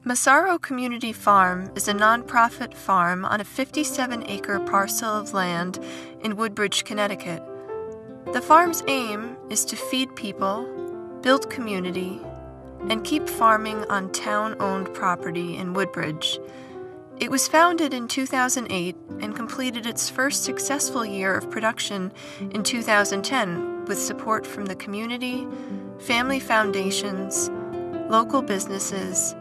Massaro Community Farm is a nonprofit farm on a 57-acre parcel of land in Woodbridge, Connecticut. The farm's aim is to feed people, build community, and keep farming on town-owned property in Woodbridge. It was founded in 2008 and completed its first successful year of production in 2010 with support from the community, family foundations, local businesses,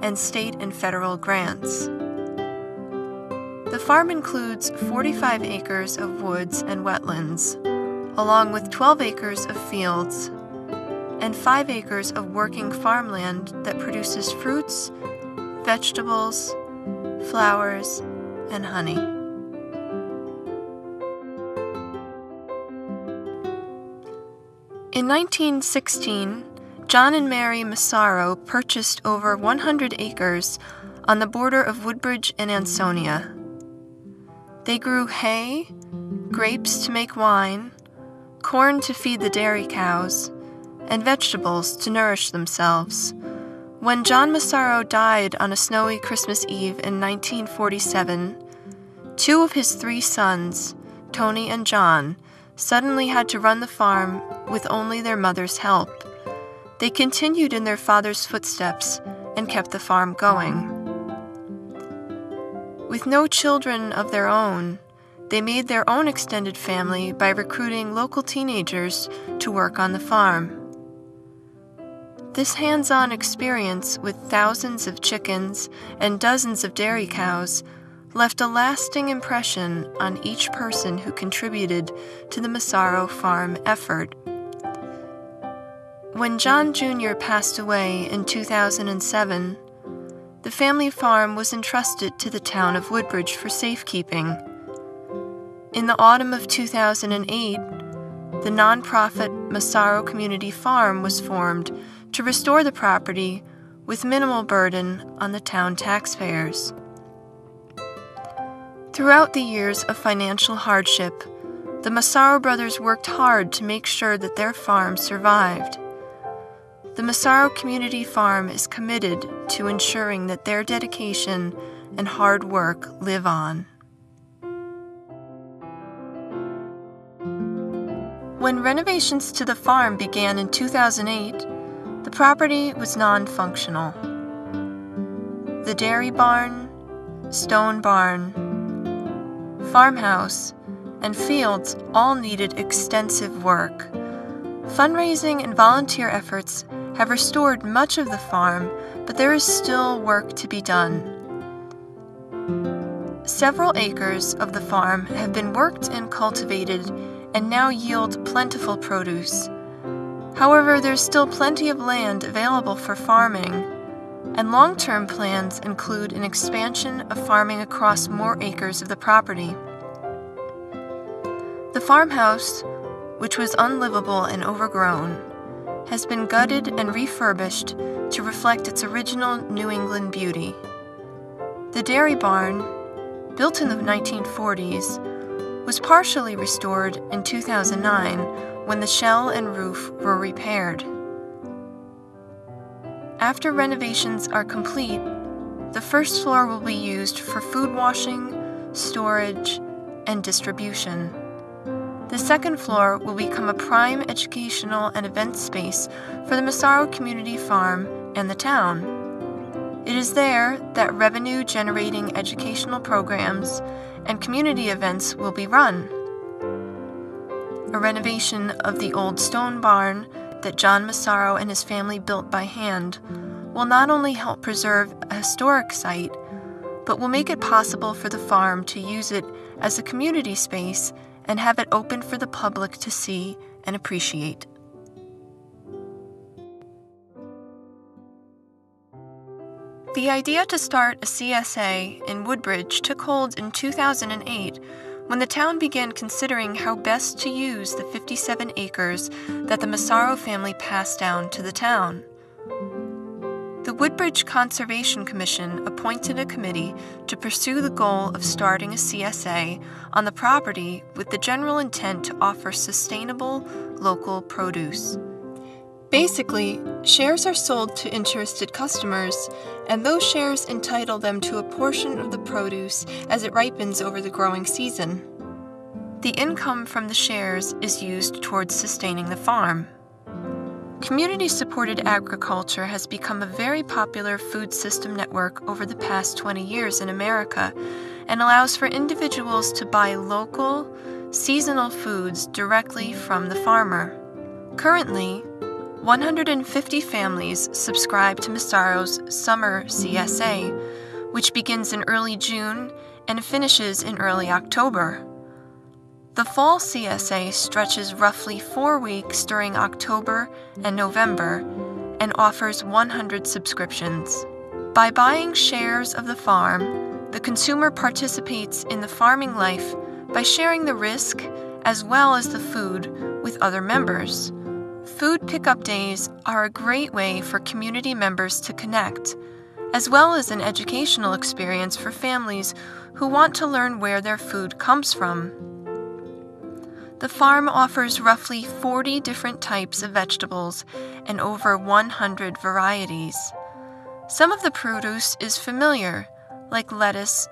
and state and federal grants. The farm includes 45 acres of woods and wetlands, along with 12 acres of fields, and 5 acres of working farmland that produces fruits, vegetables, flowers, and honey. In 1916, John and Mary Massaro purchased over 100 acres on the border of Woodbridge and Ansonia. They grew hay, grapes to make wine, corn to feed the dairy cows, and vegetables to nourish themselves. When John Massaro died on a snowy Christmas Eve in 1947, 2 of his 3 sons, Tony and John, suddenly had to run the farm with only their mother's help. They continued in their father's footsteps and kept the farm going. With no children of their own, they made their own extended family by recruiting local teenagers to work on the farm. This hands-on experience with thousands of chickens and dozens of dairy cows left a lasting impression on each person who contributed to the Massaro farm effort. When John Jr. passed away in 2007, the family farm was entrusted to the town of Woodbridge for safekeeping. In the autumn of 2008, the nonprofit Massaro Community Farm was formed to restore the property with minimal burden on the town taxpayers. Throughout the years of financial hardship, the Massaro brothers worked hard to make sure that their farm survived. The Massaro Community Farm is committed to ensuring that their dedication and hard work live on. When renovations to the farm began in 2008, the property was non-functional. The dairy barn, stone barn, farmhouse, and fields all needed extensive work. Fundraising and volunteer efforts have restored much of the farm, but there is still work to be done. Several acres of the farm have been worked and cultivated and now yield plentiful produce. However, there's still plenty of land available for farming, and long-term plans include an expansion of farming across more acres of the property. The farmhouse, which was unlivable and overgrown, has been gutted and refurbished to reflect its original New England beauty. The dairy barn, built in the 1940s, was partially restored in 2009 when the shell and roof were repaired. After renovations are complete, the first floor will be used for food washing, storage, and distribution. The second floor will become a prime educational and event space for the Massaro Community Farm and the town. It is there that revenue-generating educational programs and community events will be run. A renovation of the old stone barn that John Massaro and his family built by hand will not only help preserve a historic site, but will make it possible for the farm to use it as a community space and have it open for the public to see and appreciate. The idea to start a CSA in Woodbridge took hold in 2008 when the town began considering how best to use the 57 acres that the Massaro family passed down to the town. The Woodbridge Conservation Commission appointed a committee to pursue the goal of starting a CSA on the property with the general intent to offer sustainable local produce. Basically, shares are sold to interested customers, and those shares entitle them to a portion of the produce as it ripens over the growing season. The income from the shares is used towards sustaining the farm. Community-supported agriculture has become a very popular food system network over the past 20 years in America and allows for individuals to buy local, seasonal foods directly from the farmer. Currently, 150 families subscribe to Massaro's Summer CSA, which begins in early June and finishes in early October. The Fall CSA stretches roughly 4 weeks during October and November and offers 100 subscriptions. By buying shares of the farm, the consumer participates in the farming life by sharing the risk as well as the food with other members. Food pickup days are a great way for community members to connect, as well as an educational experience for families who want to learn where their food comes from. The farm offers roughly 40 different types of vegetables and over 100 varieties. Some of the produce is familiar, like lettuce,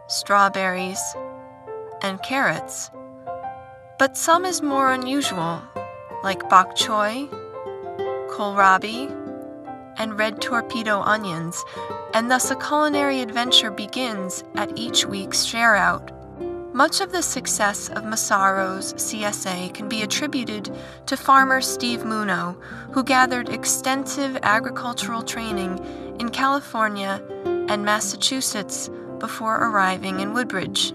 strawberries, and carrots. But some is more unusual, like bok choy, kohlrabi, and red torpedo onions, and thus a culinary adventure begins at each week's share-out. Much of the success of Massaro's CSA can be attributed to farmer Steve Muno, who gathered extensive agricultural training in California and Massachusetts before arriving in Woodbridge.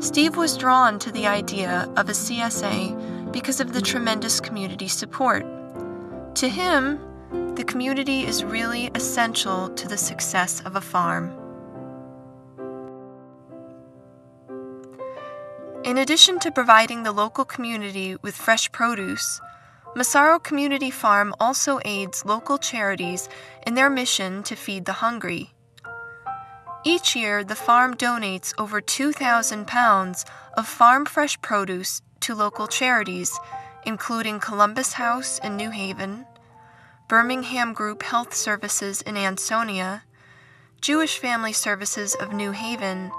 Steve was drawn to the idea of a CSA because of the tremendous community support. To him, the community is really essential to the success of a farm. In addition to providing the local community with fresh produce, Massaro Community Farm also aids local charities in their mission to feed the hungry. Each year, the farm donates over 2,000 pounds of farm fresh produce to local charities, including Columbus House in New Haven, Birmingham Group Health Services in Ansonia, Jewish Family Services of New Haven,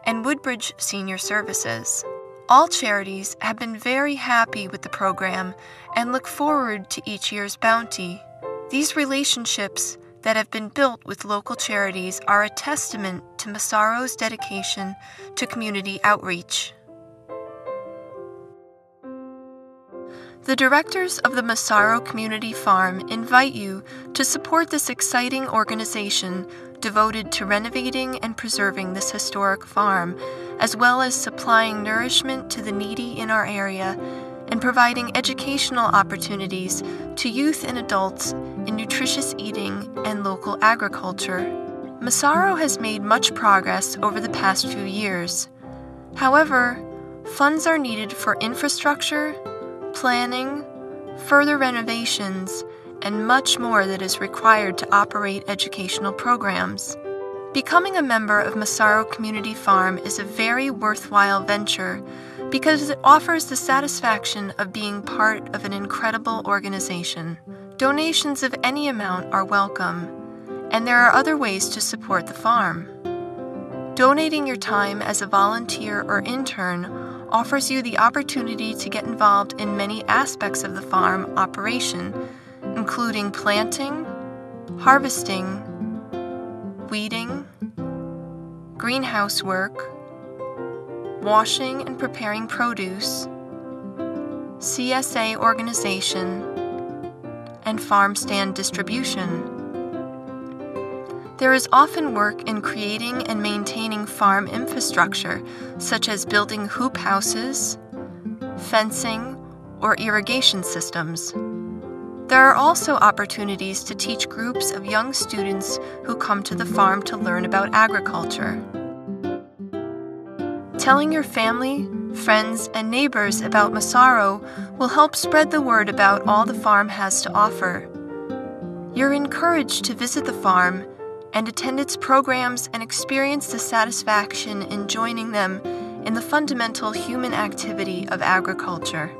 and Woodbridge Senior Services. All charities have been very happy with the program and look forward to each year's bounty. These relationships that have been built with local charities are a testament to Massaro's dedication to community outreach. The directors of the Massaro Community Farm invite you to support this exciting organization devoted to renovating and preserving this historic farm, as well as supplying nourishment to the needy in our area and providing educational opportunities to youth and adults in nutritious eating and local agriculture. Massaro has made much progress over the past few years. However, funds are needed for infrastructure, planning, further renovations, and much more that is required to operate educational programs. Becoming a member of Massaro Community Farm is a very worthwhile venture because it offers the satisfaction of being part of an incredible organization. Donations of any amount are welcome, and there are other ways to support the farm. Donating your time as a volunteer or intern offers you the opportunity to get involved in many aspects of the farm operation, including planting, harvesting, weeding, greenhouse work, washing and preparing produce, CSA organization, and farm stand distribution. There is often work in creating and maintaining farm infrastructure, such as building hoop houses, fencing, or irrigation systems. There are also opportunities to teach groups of young students who come to the farm to learn about agriculture. Telling your family, friends, and neighbors about Massaro will help spread the word about all the farm has to offer. You're encouraged to visit the farm and attend its programs and experience the satisfaction in joining them in the fundamental human activity of agriculture.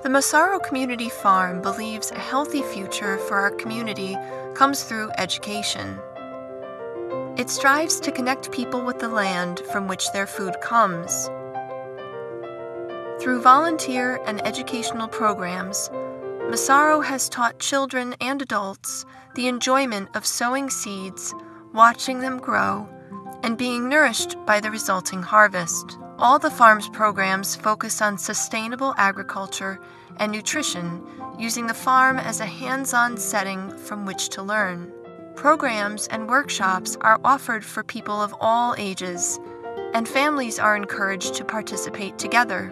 The Massaro Community Farm believes a healthy future for our community comes through education. It strives to connect people with the land from which their food comes. Through volunteer and educational programs, Massaro has taught children and adults the enjoyment of sowing seeds, watching them grow, and being nourished by the resulting harvest. All the farm's programs focus on sustainable agriculture and nutrition, using the farm as a hands-on setting from which to learn. Programs and workshops are offered for people of all ages, and families are encouraged to participate together.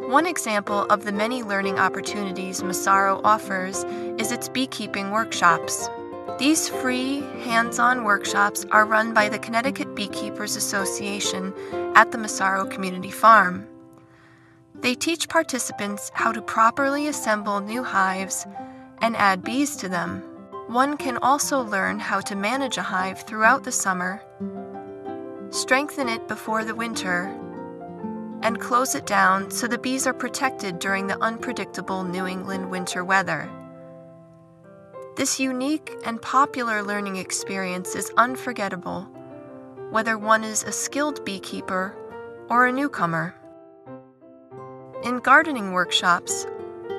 One example of the many learning opportunities Massaro offers is its beekeeping workshops. These free, hands-on workshops are run by the Connecticut Beekeepers Association at the Massaro Community Farm. They teach participants how to properly assemble new hives and add bees to them. One can also learn how to manage a hive throughout the summer, strengthen it before the winter, and close it down so the bees are protected during the unpredictable New England winter weather. This unique and popular learning experience is unforgettable, whether one is a skilled beekeeper or a newcomer. In gardening workshops,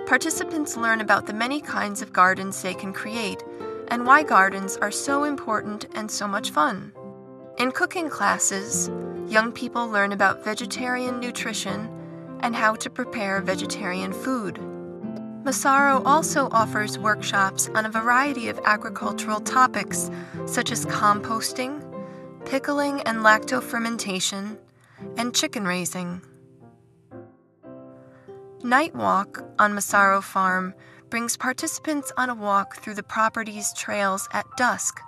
participants learn about the many kinds of gardens they can create and why gardens are so important and so much fun. In cooking classes, young people learn about vegetarian nutrition and how to prepare vegetarian food. Massaro also offers workshops on a variety of agricultural topics such as composting, pickling and lactofermentation, and chicken raising. Night Walk on Massaro Farm brings participants on a walk through the property's trails at dusk,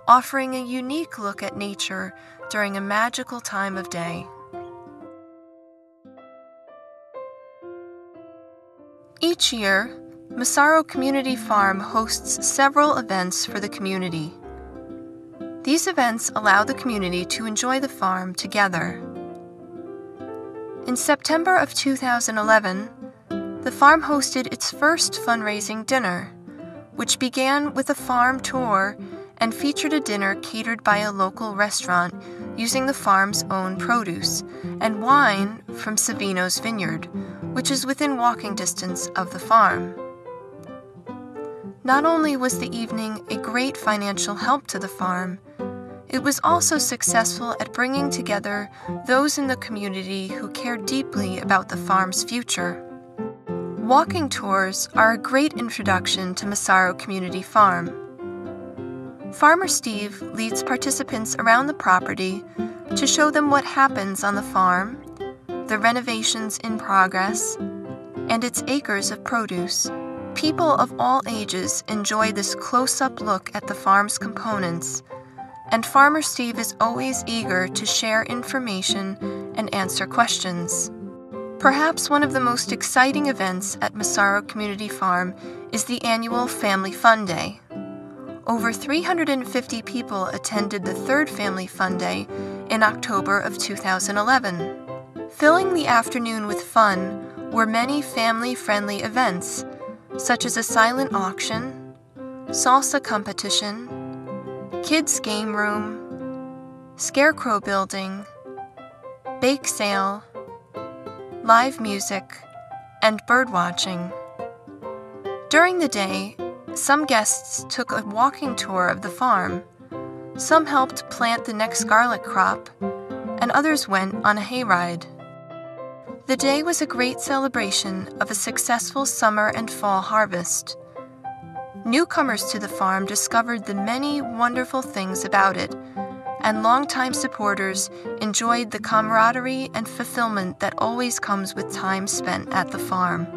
offering a unique look at nature during a magical time of day. Each year, Massaro Community Farm hosts several events for the community. These events allow the community to enjoy the farm together. In September of 2011, the farm hosted its first fundraising dinner, which began with a farm tour and featured a dinner catered by a local restaurant using the farm's own produce and wine from Savino's Vineyard, which is within walking distance of the farm. Not only was the evening a great financial help to the farm, it was also successful at bringing together those in the community who cared deeply about the farm's future. Walking tours are a great introduction to Massaro Community Farm. Farmer Steve leads participants around the property to show them what happens on the farm, the renovations in progress, and its acres of produce. People of all ages enjoy this close-up look at the farm's components, and Farmer Steve is always eager to share information and answer questions. Perhaps one of the most exciting events at Massaro Community Farm is the annual Family Fun Day. Over 350 people attended the third Family Fun Day in October of 2011. Filling the afternoon with fun were many family-friendly events, such as a silent auction, salsa competition, kids' game room, scarecrow building, bake sale, live music, and bird watching. During the day, some guests took a walking tour of the farm, some helped plant the next garlic crop, and others went on a hayride. The day was a great celebration of a successful summer and fall harvest. Newcomers to the farm discovered the many wonderful things about it, and longtime supporters enjoyed the camaraderie and fulfillment that always comes with time spent at the farm.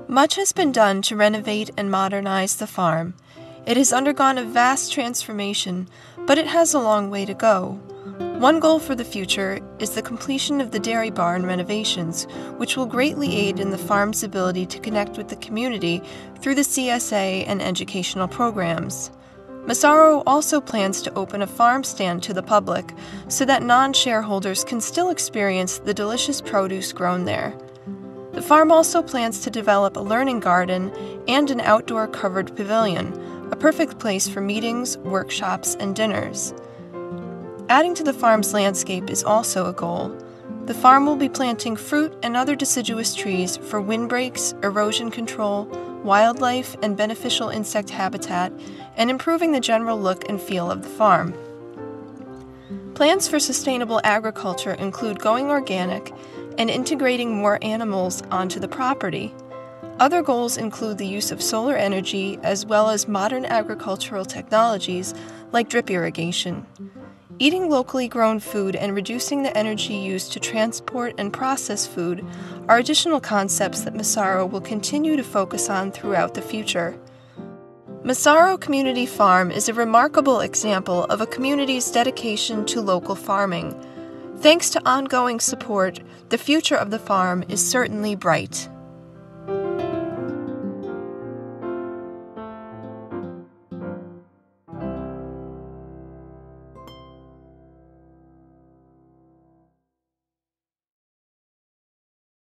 Much has been done to renovate and modernize the farm. It has undergone a vast transformation, but it has a long way to go. One goal for the future is the completion of the dairy barn renovations, which will greatly aid in the farm's ability to connect with the community through the CSA and educational programs. Massaro also plans to open a farm stand to the public so that non-shareholders can still experience the delicious produce grown there. The farm also plans to develop a learning garden and an outdoor covered pavilion, a perfect place for meetings, workshops, and dinners. Adding to the farm's landscape is also a goal. The farm will be planting fruit and other deciduous trees for windbreaks, erosion control, wildlife, and beneficial insect habitat, and improving the general look and feel of the farm. Plans for sustainable agriculture include going organic and integrating more animals onto the property. Other goals include the use of solar energy as well as modern agricultural technologies like drip irrigation. Eating locally grown food and reducing the energy used to transport and process food are additional concepts that Massaro will continue to focus on throughout the future. Massaro Community Farm is a remarkable example of a community's dedication to local farming. Thanks to ongoing support, the future of the farm is certainly bright.